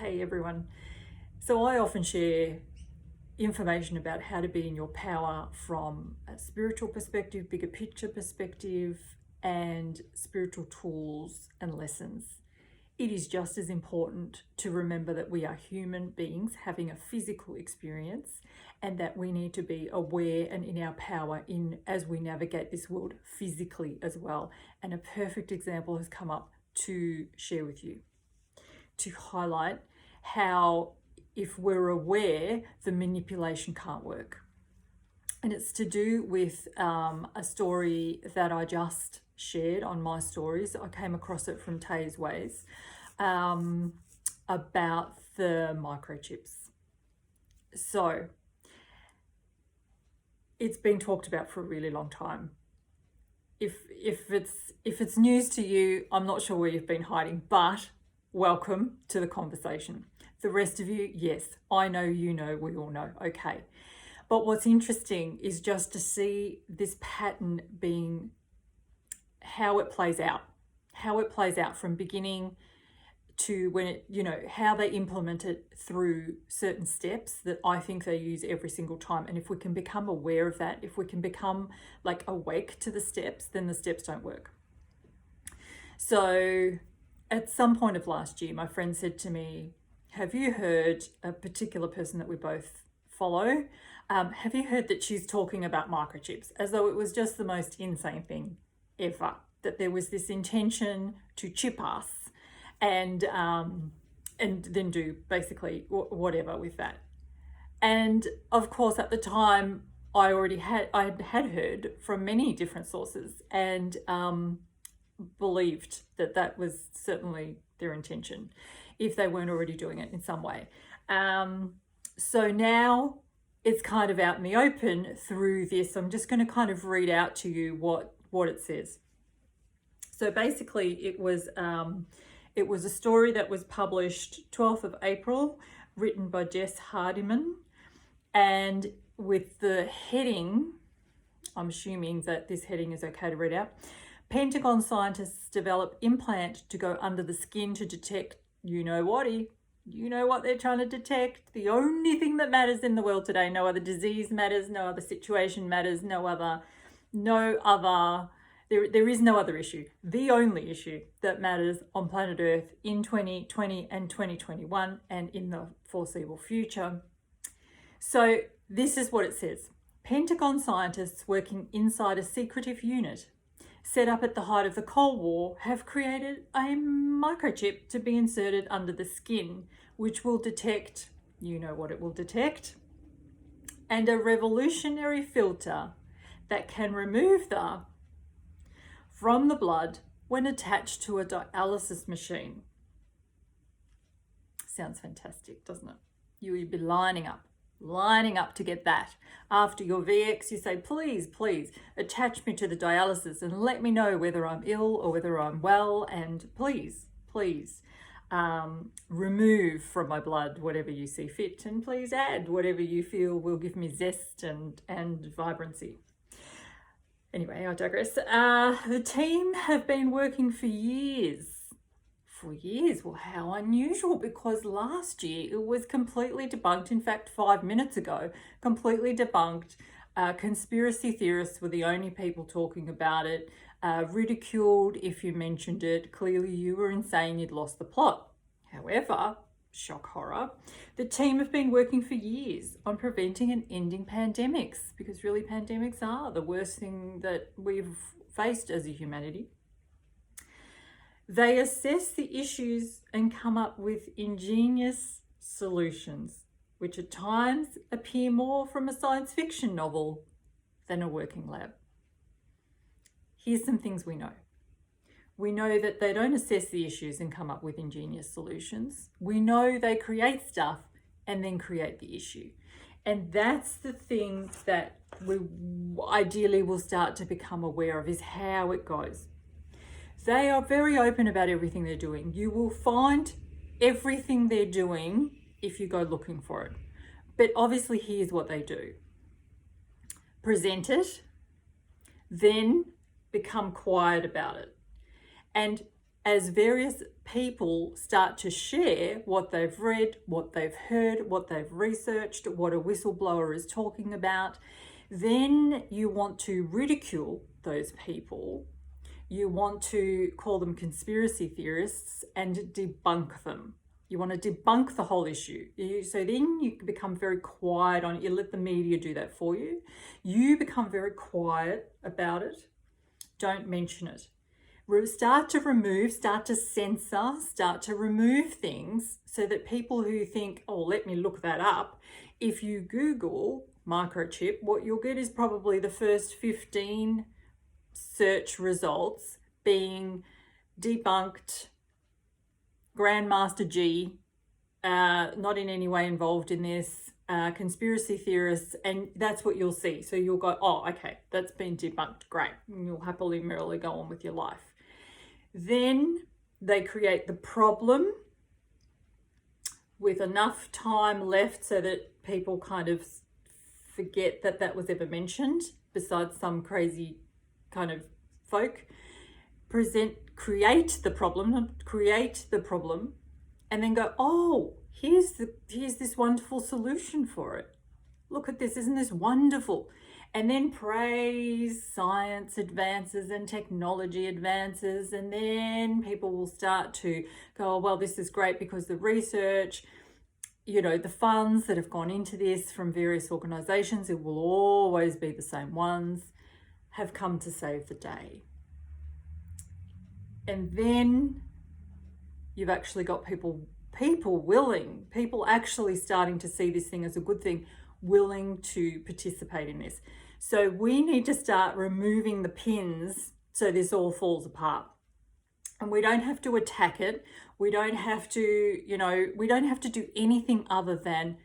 Hey everyone. So I often share information about how to be in your power from a spiritual perspective, bigger picture perspective, and spiritual tools and lessons. It is just as important to remember that we are human beings having a physical experience and that we need to be aware and in our power in as we navigate this world physically as well. And a perfect example has come up to share with you to highlight how if we're aware, the manipulation can't work. And it's to do with a story that I just shared on my stories. I came across it from Tay's Ways about the microchips. So it's been talked about for a really long time. If it's news to you, I'm not sure where you've been hiding, but welcome to the conversation. The rest of you, yes, I know, you know, we all know, okay. But what's interesting is just to see this pattern being how it plays out from beginning to when it, how they implement it through certain steps that I think they use every single time. And if we can become aware of that, if we can become like awake to the steps, then the steps don't work. So at some point of last year, my friend said to me, have you heard a particular person that we both follow? Have you heard that she's talking about microchips as though it was just the most insane thing ever, that there was this intention to chip us and then do basically whatever with that. And of course, at the time, I had heard from many different sources and believed that that was certainly their intention, if they weren't already doing it in some way. So now it's kind of out in the open through this. I'm just going to kind of read out to you what it says. So basically it was a story that was published 12th of April, written by Jess Hardiman, and with the heading, I'm assuming that this heading is okay to read out, Pentagon scientists develop implant to go under the skin to detect you know what they're trying to detect. The only thing that matters in the world today, no other disease matters, no other situation matters, there is no other issue. The only issue that matters on planet Earth in 2020 and 2021 and in the foreseeable future. So this is what it says. Pentagon scientists working inside a secretive unit set up at the height of the Cold War have created a microchip to be inserted under the skin, which will detect, you know what it will detect, and a revolutionary filter that can remove from the blood when attached to a dialysis machine. Sounds fantastic, doesn't it? You will be lining up to get that. After your VX, you say, please attach me to the dialysis and let me know whether I'm ill or whether I'm well, and please remove from my blood whatever you see fit, and please add whatever you feel will give me zest and vibrancy. Anyway, I digress. The team have been working for years. Well, how unusual, because last year it was completely debunked. In fact, 5 minutes ago, completely debunked. Conspiracy theorists were the only people talking about it, ridiculed if you mentioned it. Clearly you were insane, you'd lost the plot. However, shock horror, the team have been working for years on preventing and ending pandemics, because really pandemics are the worst thing that we've faced as a humanity. They assess the issues and come up with ingenious solutions, which at times appear more from a science fiction novel than a working lab. Here's some things we know. We know that they don't assess the issues and come up with ingenious solutions. We know they create stuff and then create the issue. And that's the thing that we ideally will start to become aware of, is how it goes. They are very open about everything they're doing. You will find everything they're doing if you go looking for it. But obviously, here's what they do. Present it, then become quiet about it. And as various people start to share what they've read, what they've heard, what they've researched, what a whistleblower is talking about, then you want to ridicule those people. You want to call them conspiracy theorists and debunk them. You want to debunk the whole issue. So then you become very quiet on it. You let the media do that for you. You become very quiet about it. Don't mention it. Start to remove, start to censor, start to remove things so that people who think, oh, let me look that up. If you Google microchip, what you'll get is probably the first 15 search results being debunked, Grandmaster G, not in any way involved in this, conspiracy theorists, and that's what you'll see. So you'll go, oh, okay, that's been debunked, great. And you'll happily, merrily go on with your life. Then they create the problem with enough time left so that people kind of forget that that was ever mentioned, besides some crazy kind of folk. Create the problem, and then go, oh, here's this wonderful solution for it. Look at this, isn't this wonderful? And then praise science advances and technology advances, and then people will start to go, oh, well, this is great because the research, the funds that have gone into this from various organizations, it will always be the same ones, have come to save the day. And then you've actually got people actually starting to see this thing as a good thing, willing to participate in this. So we need to start removing the pins so this all falls apart. And we don't have to attack it. We don't have to, we don't have to do anything other than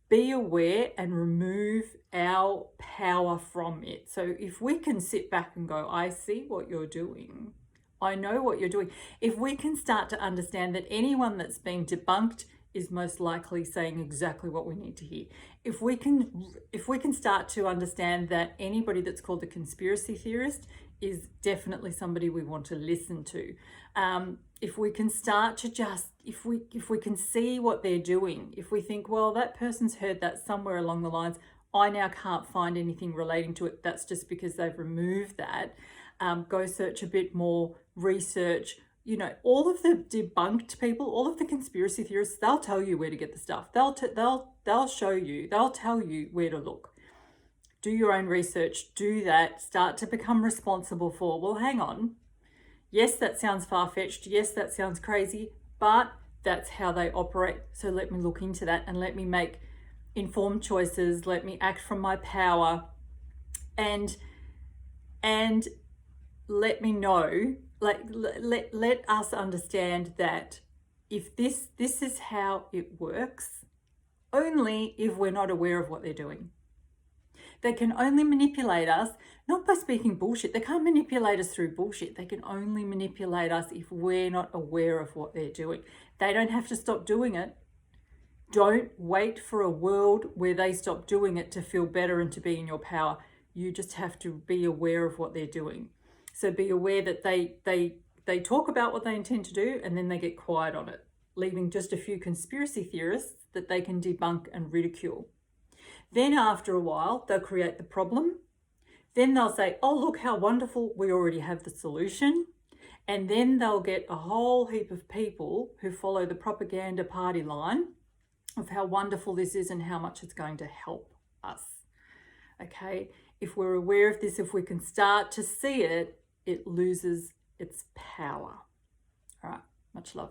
be aware and remove our power from it. So if we can sit back and go, I see what you're doing. I know what you're doing. If we can start to understand that anyone that's being debunked is most likely saying exactly what we need to hear. If we can start to understand that anybody that's called a conspiracy theorist is definitely somebody we want to listen to. If we can start to if we can see what they're doing, if we think, well, that person's heard that somewhere along the lines, I now can't find anything relating to it. That's just because they've removed that. Go search a bit more, research. All of the debunked people, all of the conspiracy theorists, they'll tell you where to get the stuff. They'll show you. They'll tell you where to look. Do your own research. Do that. Start to become responsible for. Well, hang on. Yes, that sounds far-fetched. Yes, that sounds crazy. But that's how they operate. So let me look into that and let me make informed choices. Let me act from my power, and let me know. Let us understand that if this is how it works, only if we're not aware of what they're doing. They can only manipulate us, not by speaking bullshit. They can't manipulate us through bullshit. They can only manipulate us if we're not aware of what they're doing. They don't have to stop doing it. Don't wait for a world where they stop doing it to feel better and to be in your power. You just have to be aware of what they're doing. So be aware that they talk about what they intend to do, and then they get quiet on it, leaving just a few conspiracy theorists that they can debunk and ridicule. Then after a while, they'll create the problem. Then they'll say, oh, look how wonderful, we already have the solution. And then they'll get a whole heap of people who follow the propaganda party line of how wonderful this is and how much it's going to help us. Okay, if we're aware of this, if we can start to see it, it loses its power. All right, much love.